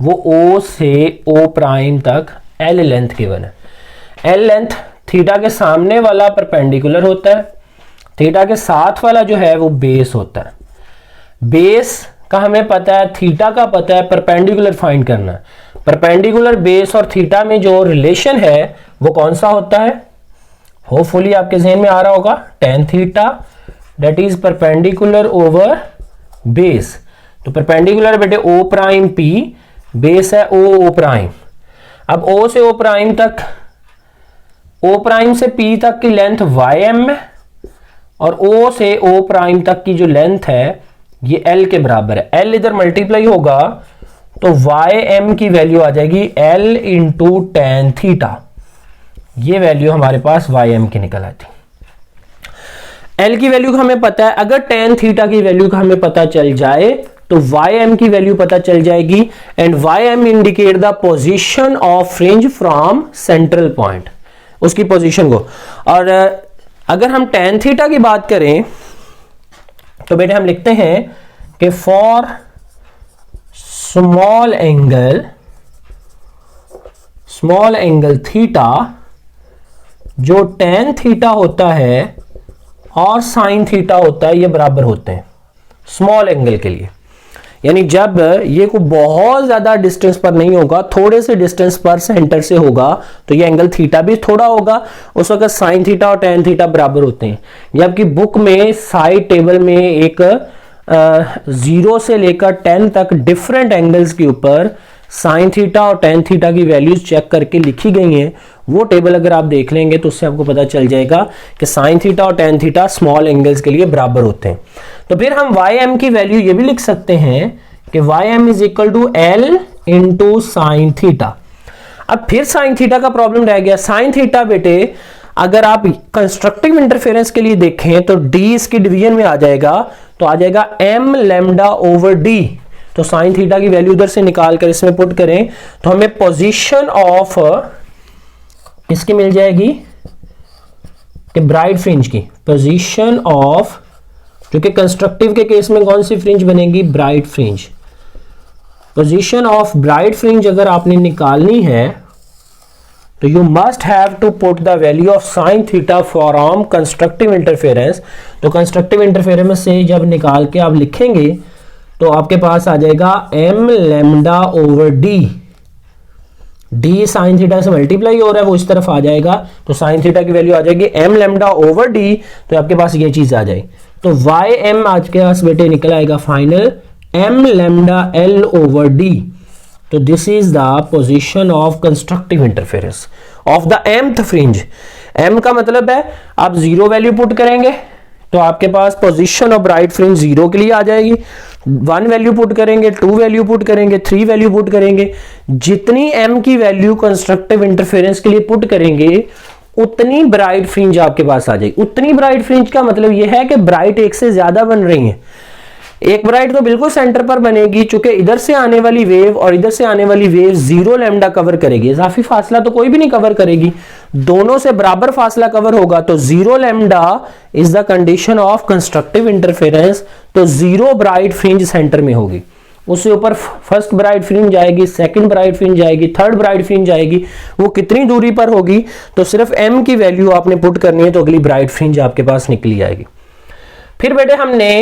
वो ओ से ओ प्राइम तक एल लेंथ गिवन है। एल लेंथ थीटा के सामने वाला परपेंडिकुलर होता है, थीटा के साथ वाला जो है वो बेस होता है। बेस का हमें पता है, थीटा का पता है, परपेंडिकुलर फाइंड करना है। परपेंडिकुलर बेस और थीटा में जो रिलेशन है वो कौन सा होता है, होपफुली आपके जहन में आ रहा होगा, tan theta that is perpendicular over base. तो परपेंडिकुलर बेटे ओ प्राइम पी, बेस है ओ प्राइम। अब ओ से ओ प्राइम तक, ओ प्राइम से पी तक की लेंथ वाई एम है, और ओ से ओ प्राइम तक की जो लेंथ है ये L के बराबर है। L इधर मल्टीप्लाई होगा तो वाई एम की वैल्यू आ जाएगी L इंटू टेन थीटा। ये वैल्यू हमारे पास वाई एम की निकल आती। L की वैल्यू का हमें पता है, अगर टेन थीटा की वैल्यू का हमें पता चल जाए तो वाई एम की वैल्यू पता चल जाएगी, and Y M indicate the position of fringe from central point, उसकी पोजिशन को। और अगर हम टेन थीटा की बात करें तो बेटे हम लिखते हैं कि फॉर स्मॉल एंगल थीटा, जो टेन थीटा होता है और साइन थीटा होता है ये बराबर होते हैं स्मॉल एंगल के लिए। यानी जब ये को बहुत ज्यादा डिस्टेंस पर नहीं होगा, थोड़े से डिस्टेंस पर सेंटर से होगा, तो ये एंगल थीटा भी थोड़ा होगा, उस वक्त साइन थीटा और टेन थीटा बराबर होते हैं। जबकि बुक में साइड टेबल में एक 0 से लेकर 10 तक डिफरेंट एंगल्स के ऊपर साइन थीटा और टेन थीटा की वैल्यूज चेक करके लिखी गई हैं। वो टेबल अगर आप देख लेंगे तो उससे आपको पता चल जाएगा कि साइन थीटा और टेन थीटा स्मॉल एंगल्स के लिए बराबर होते हैं। तो फिर हम वाई एम की वैल्यू ये भी लिख सकते हैं कि Y M is equal to L into sine theta. अब फिर साइन थीटा का प्रॉब्लम रह गया। साइन थीटा बेटे अगर आप कंस्ट्रक्टिव इंटरफेरेंस के लिए देखें तो डी इसकी डिवीजन में आ जाएगा, तो आ जाएगा एम लैम्डा ओवर डी। तो साइन थीटा की वैल्यू उधर से निकाल कर इसमें पुट करें तो हमें पोजीशन ऑफ इसकी मिल जाएगी कि ब्राइट फ्रिंज की पोजीशन ऑफ, जो कि कंस्ट्रक्टिव के केस में कौन सी फ्रिंज बनेगी, bright fringe. Position of bright fringe अगर आपने निकालनी है तो you must have to put the value of sine theta from constructive interference. तो कंस्ट्रक्टिव इंटरफेरेंस से जब निकाल के आप लिखेंगे तो आपके पास आ जाएगा M lambda over D. D sine theta से मल्टीप्लाई हो रहा है वो इस तरफ आ जाएगा, तो साइन थीटा की वैल्यू आ जाएगी एम लैम्डा ओवर डी, तो आपके पास ये चीज आ जाएगी। तो वाई एम आज के पास बेटे निकल आएगा final M lambda L over D. तो this is the position of constructive interference of the mth fringe. m का मतलब है आप जीरो वैल्यू पुट करेंगे तो आपके पास position of bright fringe zero के लिए आ जाएगी, 1 वैल्यू पुट करेंगे, 2 वैल्यू पुट करेंगे, 3 वैल्यू पुट करेंगे, जितनी m की वैल्यू कंस्ट्रक्टिव इंटरफेरेंस के लिए पुट करेंगे उतनी ब्राइट फ्रिंज आपके पास आ जाएगी। उतनी ब्राइट फ्रिंज का मतलब यह है कि ब्राइट एक से ज्यादा बन रही है। एक ब्राइट तो बिल्कुल सेंटर पर बनेगी, चूंकि इधर से आने वाली वेव और इधर से आने वाली वेव 0 लैम्डा कवर करेगी, इजाफी फासला तो कोई भी नहीं कवर करेगी, दोनों से बराबर फासला कवर होगा। तो 0 lambda is the condition of constructive interference. तो 0 ब्राइट फ्रिंज सेंटर में होगी, उससे ऊपर फर्स्ट ब्राइट फ्रिंज आएगी, सेकंड ब्राइट फ्रिंज आएगी, थर्ड ब्राइट फ्रिंज आएगी। वो कितनी दूरी पर होगी, तो सिर्फ m की वैल्यू आपने पुट करनी है तो अगली ब्राइट फ्रिंज आपके पास निकली आएगी। फिर बेटे हमने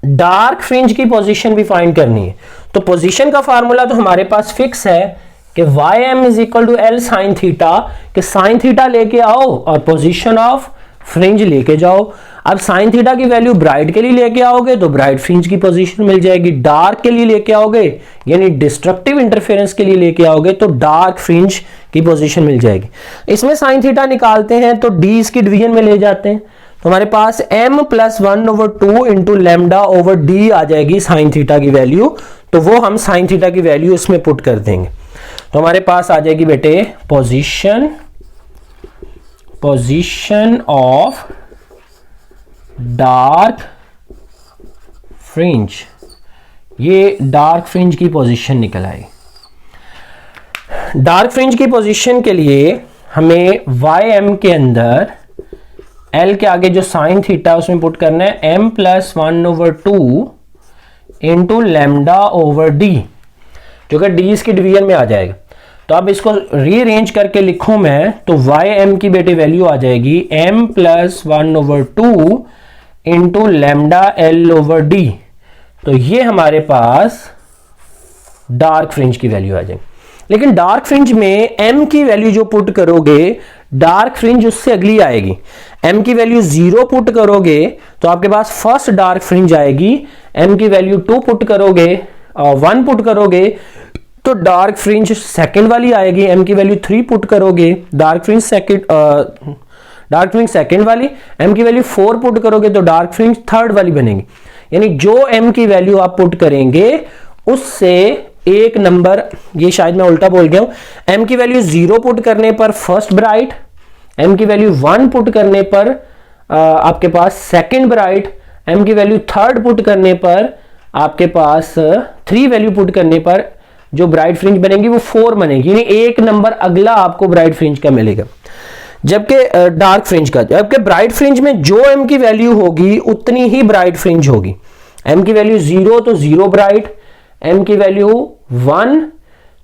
डार्क फ्रिंज की पोजीशन भी फाइंड करनी है। तो पोजीशन का फार्मूला तो हमारे पास फिक्स है कि Y M is equal to L sine theta, कि साइन थीटा लेके आओ और पोजीशन ऑफ फ्रिंज लेके जाओ। अब साइन थीटा की वैल्यू ब्राइट के लिए लेके आओगे तो ब्राइट फ्रिंज की पोजीशन मिल जाएगी, डार्क के लिए लेके आओगे यानी डिस्ट्रक्टिव इंटरफेरेंस के लिए लेके आओगे तो डार्क फ्रिंज की पोजीशन मिल जाएगी। इसमें साइन थीटा निकालते हैं तो डी इसकी डिवीजन में ले जाते हैं, तो हमारे पास m plus 1/2 into lambda over D आ जाएगी साइन थीटा की वैल्यू। तो वो हम साइन थीटा की वैल्यू इसमें पुट कर देंगे, तो हमारे पास आ जाएगी बेटे पोजीशन ऑफ डार्क फ्रिंज। ये डार्क फ्रिंज की पोजीशन निकल आई। डार्क फ्रिंज की पोजीशन के लिए हमें वाई एम के अंदर L के आगे जो साइन थीटा उसमें पुट करना है m plus 1/2 into lambda over D, जो कि डी इसकी डिवीजन में आ जाएगा। तो अब इसको रीअरेंज करके लिखूं मैं तो वाई एम की बेटी वैल्यू आ जाएगी m plus 1/2 into lambda L over D. तो ये हमारे पास डार्क फ्रिंज की वैल्यू आ जाएगी। लेकिन डार्क फ्रिंज में m की वैल्यू जो पुट करोगे डार्क फ्रिंज उससे अगली आएगी। m की वैल्यू 0 पुट करोगे तो आपके पास फर्स्ट डार्क फ्रिंज आएगी, m की वैल्यू 2 पुट करोगे 1 पुट करोगे तो डार्क फ्रिंज सेकंड वाली आएगी, m की वैल्यू 3 पुट करोगे डार्क फ्रिंज सेकंड वाली, m की वैल्यू 4 पुट करोगे तो डार्क फ्रिंज थर्ड वाली बनेगी। यानी जो m की वैल्यू आप पुट करेंगे उससे एक नंबर, ये शायद मैं उल्टा बोल गया हूं, m की वैल्यू 0 पुट करने पर फर्स्ट ब्राइट, m की वैल्यू 1 पुट करने पर आपके पास सेकंड ब्राइट, m की वैल्यू 3 पुट करने पर आपके पास 3 वैल्यू पुट करने पर जो ब्राइट फ्रिंज बनेगी वो 4 बनेगी, यानी एक नंबर अगला आपको ब्राइट फ्रिंज का मिलेगा। जबकि डार्क फ्रिंज का, जबकि ब्राइट फ्रिंज में जो m की वैल्यू होगी उतनी ही ब्राइट फ्रिंज होगी। m की वैल्यू 0 तो 0 ब्राइट, m की वैल्यू 1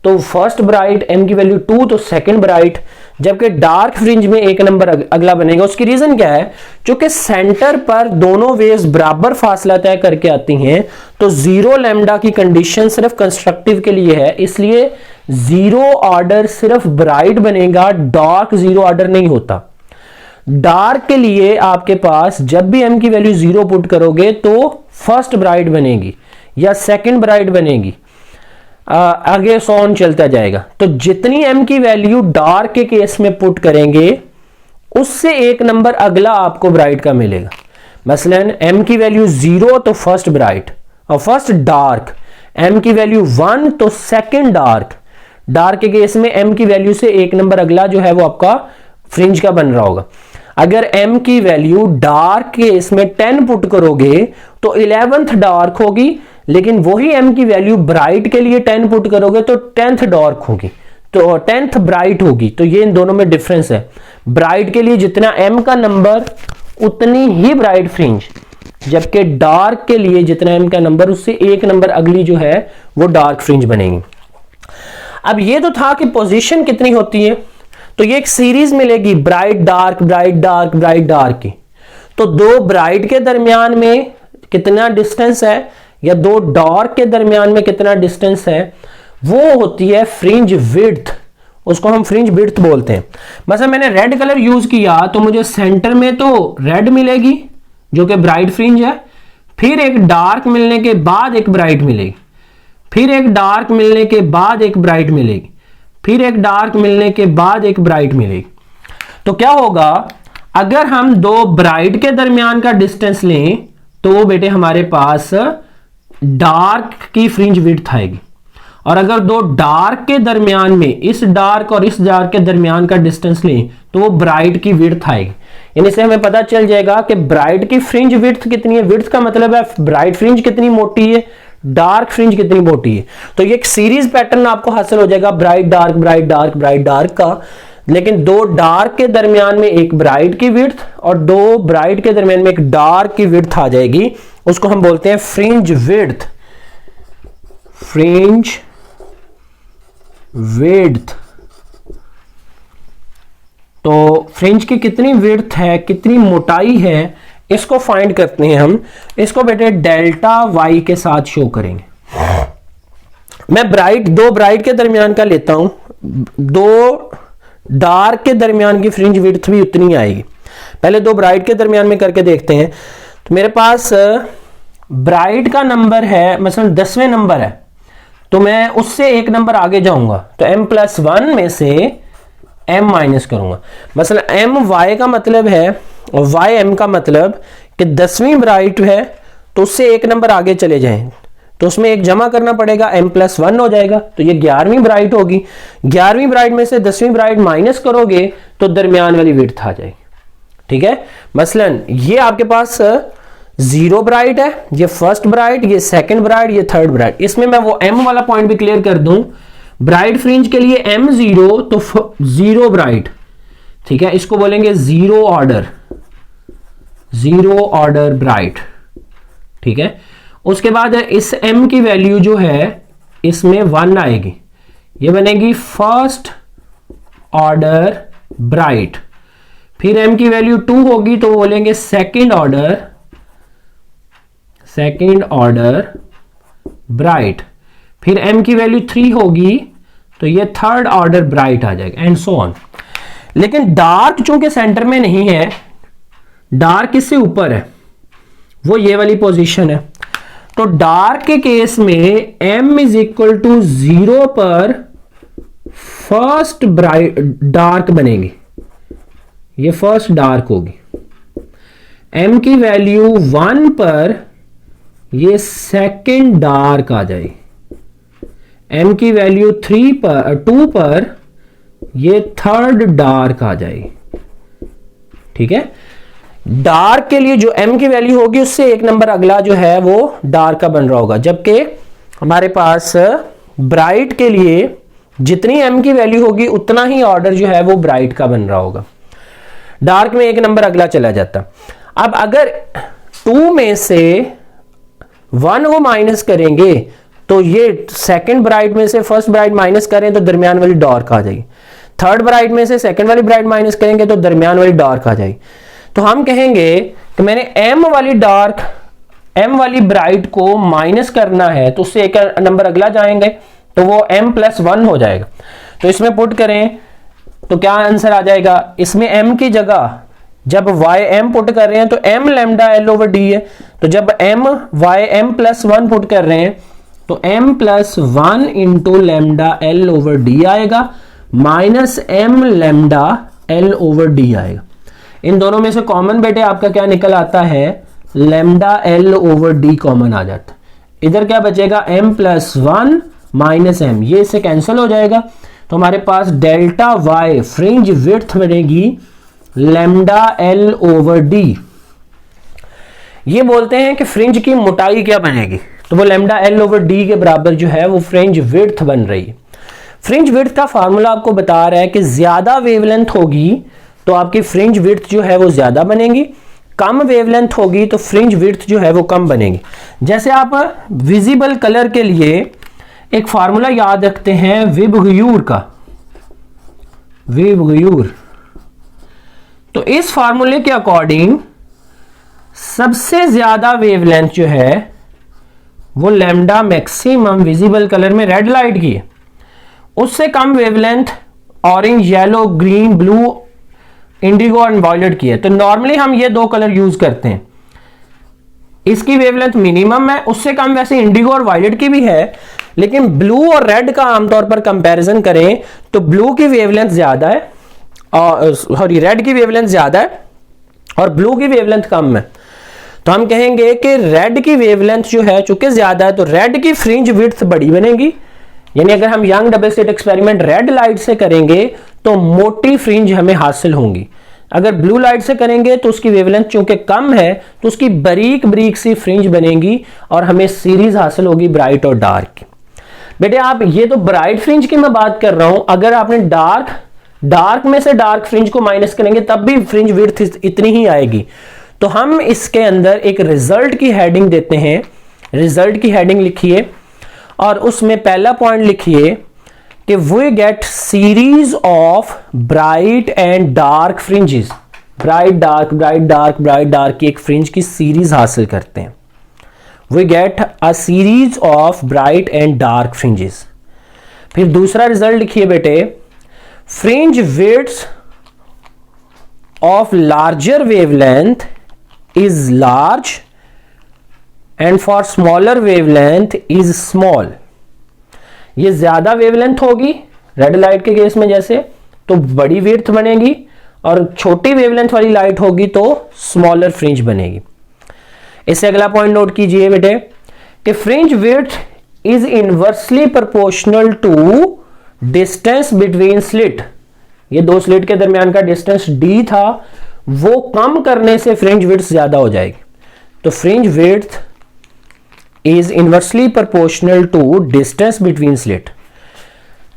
तो फर्स्ट ब्राइट, m की वैल्यू 2 तो सेकंड ब्राइट। जबकि डार्क फ्रिंज में एक नंबर अगला बनेगा। उसकी रीजन क्या है, क्योंकि सेंटर पर दोनों वेव्स बराबर फासला तय करके आती हैं तो 0 लैम्डा की कंडीशन सिर्फ कंस्ट्रक्टिव के लिए है, इसलिए 0 ऑर्डर सिर्फ ब्राइट बनेगा, डार्क 0 ऑर्डर नहीं होता। डार्क के लिए आपके पास जब भी m की वैल्यू 0 पुट करोगे तो फर्स्ट ब्राइट बनेगी या सेकंड ब्राइट बनेगी, आगे सोन चलता जाएगा। तो जितनी m की वैल्यू डार्क के केस में पुट करेंगे उससे एक नंबर अगला आपको ब्राइट का मिलेगा। मसलन m की वैल्यू 0 तो फर्स्ट ब्राइट और फर्स्ट डार्क, m की वैल्यू 1 तो सेकंड डार्क। डार्क के केस में m की वैल्यू से एक नंबर अगला जो है वो आपका फ्रिंज का बन रहा होगा। अगर m की वैल्यू डार्क के इसमें 10 पुट करोगे तो 11th डार्क होगी, लेकिन वही m की वैल्यू ब्राइट के लिए 10 पुट करोगे तो 10th डार्क होगी, तो 10th ब्राइट होगी। तो ये इन दोनों में डिफरेंस है। ब्राइट के लिए जितना m का नंबर उतनी ही ब्राइट फ्रिंज, जबकि डार्क के लिए जितना m का नंबर उससे एक नंबर अगली जो है वो डार्क फ्रिंज बनेगी। अब ये तो था कि पोजीशन कितनी होती है, तो ये एक सीरीज मिलेगी bright dark bright dark bright dark की। तो दो ब्राइट के दरमियान में कितना डिस्टेंस है या दो डार्क के दरमियान में कितना डिस्टेंस है वो होती है फ्रिंज विड्थ, उसको हम फ्रिंज विड्थ बोलते हैं। मतलब मैंने रेड कलर यूज किया तो मुझे सेंटर में तो रेड मिलेगी जो कि ब्राइट फ्रिंज है, फिर एक डार्क मिलने के बाद एक ब्राइट मिलेगी, फिर एक डार्क मिलने के बाद एक ब्राइट मिलेगी, फिर एक डार्क मिलने के बाद एक ब्राइट मिलेगी। तो क्या होगा, अगर हम दो ब्राइट के दरमियान का डिस्टेंस लें तो बेटे हमारे पास डार्क की फ्रिंज विड्थ आएगी, और अगर दो डार्क के दरमियान में, इस डार्क और इस डार्क के दरमियान का डिस्टेंस लें तो वो ब्राइट की विड्थ आएगी। यानी से हमें पता चल जाएगा कि ब्राइट की फ्रिंज विड्थ कितनी है। विड्थ का मतलब है ब्राइट फ्रिंज कितनी मोटी है, डार्क फ्रिंज कितनी मोटी है। तो ये एक सीरीज पैटर्न आपको हासिल हो जाएगा, bright dark bright dark bright dark का। लेकिन दो डार्क के दरमियान में एक ब्राइट की विड्थ और दो ब्राइट के दरमियान में एक डार्क की विड्थ आ जाएगी, उसको हम बोलते हैं फ्रिंज विड्थ। Fringe width. तो फ्रिंज की कितनी विड्थ है, कितनी मोटाई है, इसको फाइंड करते हैं हम। इसको बेटे डेल्टा वाई के साथ शो करेंगे। मैं दो ब्राइट के दरमियान का लेता हूं, दो डार्क के दरमियान की फ्रिंज विड्थ भी उतनी आएगी। पहले दो ब्राइट के दरमियान में करके देखते हैं। तो मेरे पास ब्राइट का नंबर है मसलन 10वें नंबर है, तो मैं उससे एक नंबर आगे जाऊंगा तो m+1 में से m माइनस करूंगा। मसलन m y का मतलब है और y m का मतलब कि 10वीं ब्राइट है तो उससे एक नंबर आगे चले जाएं तो उसमें एक जमा करना पड़ेगा, m+1 हो जाएगा, तो ये 11वीं ब्राइट होगी। 11वीं ब्राइट में से 10वीं ब्राइट माइनस करोगे तो दरमियान वाली विड्थ आ जाएगी। ठीक है, मसलन ये आपके पास 0 ब्राइट है, ये फर्स्ट ब्राइट, ये सेकंड ब्राइट, ये थर्ड ब्राइट। इसमें मैं वो m वाला पॉइंट भी क्लियर कर दूं, ब्राइट फ्रिंज के लिए m0 तो 0 ब्राइट, ठीक है, इसको बोलेंगे जीरो ऑर्डर ब्राइट। ठीक है, उसके बाद इस m की वैल्यू जो है इसमें 1 आएगी, ये बनेगी फर्स्ट ऑर्डर ब्राइट। फिर m की वैल्यू 2 होगी तो बोलेंगे सेकंड ऑर्डर ब्राइट। फिर m की वैल्यू 3 होगी तो ये थर्ड ऑर्डर ब्राइट आ जाएगा, एंड सो ऑन। लेकिन डार्क चूंकि सेंटर में नहीं है, डार्क इससे ऊपर है, वो ये वाली पोजीशन है, तो डार्क के केस में m इज इक्वल टू 0 पर फर्स्ट ब्राइट डार्क बनेगी, ये फर्स्ट डार्क होगी। m की वैल्यू 1 पर ये सेकंड डार्क आ जाएगी, m की वैल्यू 2 पर ये थर्ड डार्क आ जाएगी। ठीक है, डार्क के लिए जो m की वैल्यू होगी उससे एक नंबर अगला जो है वो डार्क का बन रहा होगा, जबकि हमारे पास ब्राइट के लिए जितनी m की वैल्यू होगी उतना ही ऑर्डर जो है वो ब्राइट का बन रहा होगा, डार्क में एक नंबर अगला चला जाता। अब अगर 2 में से 1 को माइनस करेंगे तो ये सेकंड ब्राइट में से फर्स्ट ब्राइट माइनस करें तो दरमियान वाली डार्क आ जाएगी, थर्ड ब्राइट में से सेकंड वाली ब्राइट माइनस करेंगे तो दरमियान वाली डार्क आ जाएगी। तो हम कहेंगे कि मैंने m वाली ब्राइट को माइनस करना है तो उससे एक नंबर अगला जाएंगे तो वो m+1 हो जाएगा। तो इसमें पुट करें तो क्या आंसर आ जाएगा, इसमें m की जगह जब m पुट कर रहे हैं तो m लैम्डा l/d है, तो जब m+1 पुट कर रहे हैं तो m+1 इंटू लैम्डा l/d आएगा माइनस m लैम्डा l/d आएगा। इन दोनों में से कॉमन बेटे आपका क्या निकल आता है, लैम्डा l/d कॉमन आ जाता। इधर क्या बचेगा, m+1 माइनस m, ये इससे कैंसिल हो जाएगा तो हमारे पास डेल्टा y फ्रिंज विड्थ बनेगी लैम्डा l/d। ये बोलते हैं कि फ्रिंज की मोटाई क्या बनेगी, तो वो लैम्डा l/d के बराबर जो है वो फ्रिंज विड्थ बन रही है। फ्रिंज विड्थ का फार्मूला आपको बता रहा है कि ज्यादा वेवलेंथ होगी तो आपकी फ्रिंज विड्थ जो है वो ज्यादा बनेगी, कम वेवलेंथ होगी तो फ्रिंज विड्थ जो है वो कम बनेगी। जैसे आप विजिबल कलर के लिए एक फार्मूला याद रखते हैं विबग्यूर का, तो इस फार्मूले के अकॉर्डिंग सबसे ज्यादा वेवलेंथ जो है वो लैम्डा मैक्सिमम विजिबल कलर में रेड लाइट की है, उससे कम wavelength orange, yellow, green, blue, indigo and violet की है। तो नॉर्मली हम ये दो कलर यूज करते हैं। इसकी वेवलेंथ मिनिमम है, उससे कम वैसे इंडिगो और वायलेट की भी है, लेकिन ब्लू और रेड का आमतौर पर कंपैरिजन करें तो ब्लू की वेवलेंथ ज्यादा है, और सॉरी रेड की वेवलेंथ ज्यादा है और ब्लू की वेवलेंथ कम है। तो हम कहेंगे कि रेड की वेवलेंथ जो है चूंकि ज्यादा है तो रेड की फ्रिंज विड्थ बड़ी बनेगी, यानी अगर हम young double slit experiment red light से करेंगे तो मोटी फ्रिंज हमें हासिल होंगी। अगर ब्लू लाइट से करेंगे तो उसकी वेवलेंथ चूंकि कम है तो उसकी बारीक बारीक सी फ्रिंज बनेगी और हमें सीरीज हासिल होगी ब्राइट और डार्क की। बेटे आप ये तो ब्राइट फ्रिंज की मैं बात कर रहा हूं, अगर आपने डार्क में से डार्क फ्रिंज को माइनस करेंगे तब भी फ्रिंज विड्थ इतनी ही आएगी। तो हम इसके अंदर एक रिजल्ट की हेडिंग देते हैं, रिजल्ट की हेडिंग लिखिए और उसमें पहला पॉइंट लिखिए कि we get series of bright and dark fringes. Bright dark bright dark bright dark की एक फ्रिंज की सीरीज हासिल करते हैं। We get a series of bright and dark fringes. फिर दूसरा रिजल्ट लिखिए बेटे, fringe width of larger wavelength is large and for smaller wavelength is small। ये ज्यादा वेवलेंथ होगी रेड लाइट के केस में जैसे तो बड़ी विड्थ बनेगी, और छोटी वेवलेंथ वाली लाइट होगी तो स्मॉलर फ्रिंज बनेगी। इससे अगला पॉइंट नोट कीजिए बेटे कि fringe width is inversely proportional to distance between slit. ये दो स्लिट के दरमियान का डिस्टेंस d था, वो कम करने से फ्रिंज विड्थ ज्यादा हो जाएगी। तो fringe width is inversely proportional to distance between slit.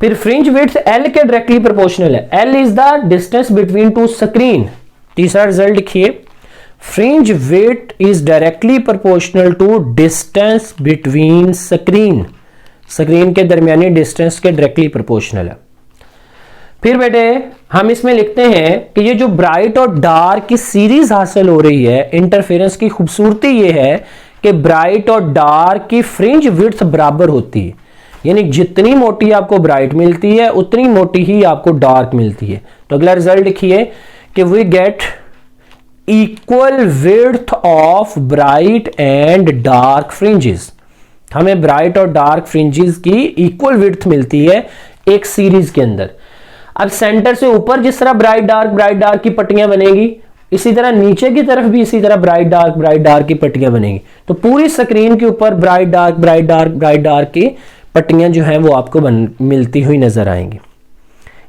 फिर फ्रिंज विड्थ L के डायरेक्टली प्रोपोर्शनल है, L is the distance between two screen. तीसरा रिजल्ट लिखिए, fringe width is directly proportional to distance between screen. Screen के दरमियानी डिस्टेंस के डायरेक्टली प्रोपोर्शनल है। फिर बेटे हम इसमें लिखते हैं कि ये जो ब्राइट और डार्क की सीरीज हासिल हो रही है, इंटरफेरेंस की खूबसूरती ये है कि ब्राइट और डार्क की फ्रिंज विड्थ बराबर होती है, यानी जितनी मोटी आपको ब्राइट मिलती है उतनी मोटी ही आपको डार्क मिलती है। तो अगला रिजल्ट लिखिए कि we get equal width of bright and dark fringes. हमें ब्राइट और डार्क फ्रिंजेस की इक्वल विड्थ मिलती है एक सीरीज के अंदर। अब सेंटर से ऊपर जिस तरह ब्राइट डार्क की पट्टियां बनेगी, इसी तरह नीचे की तरफ भी इसी तरह ब्राइट डार्क की पट्टियां बनेगी। तो पूरी स्क्रीन के ऊपर ब्राइट डार्क की पट्टियां जो हैं वो आपको मिलती हुई नजर आएंगी।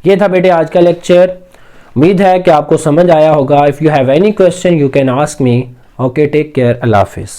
ये था बेटे आज का लेक्चर। उम्मीद है कि आपको समझ आया होगा। If you have any question you can ask me. Okay, take care, अल्लाह हाफिज।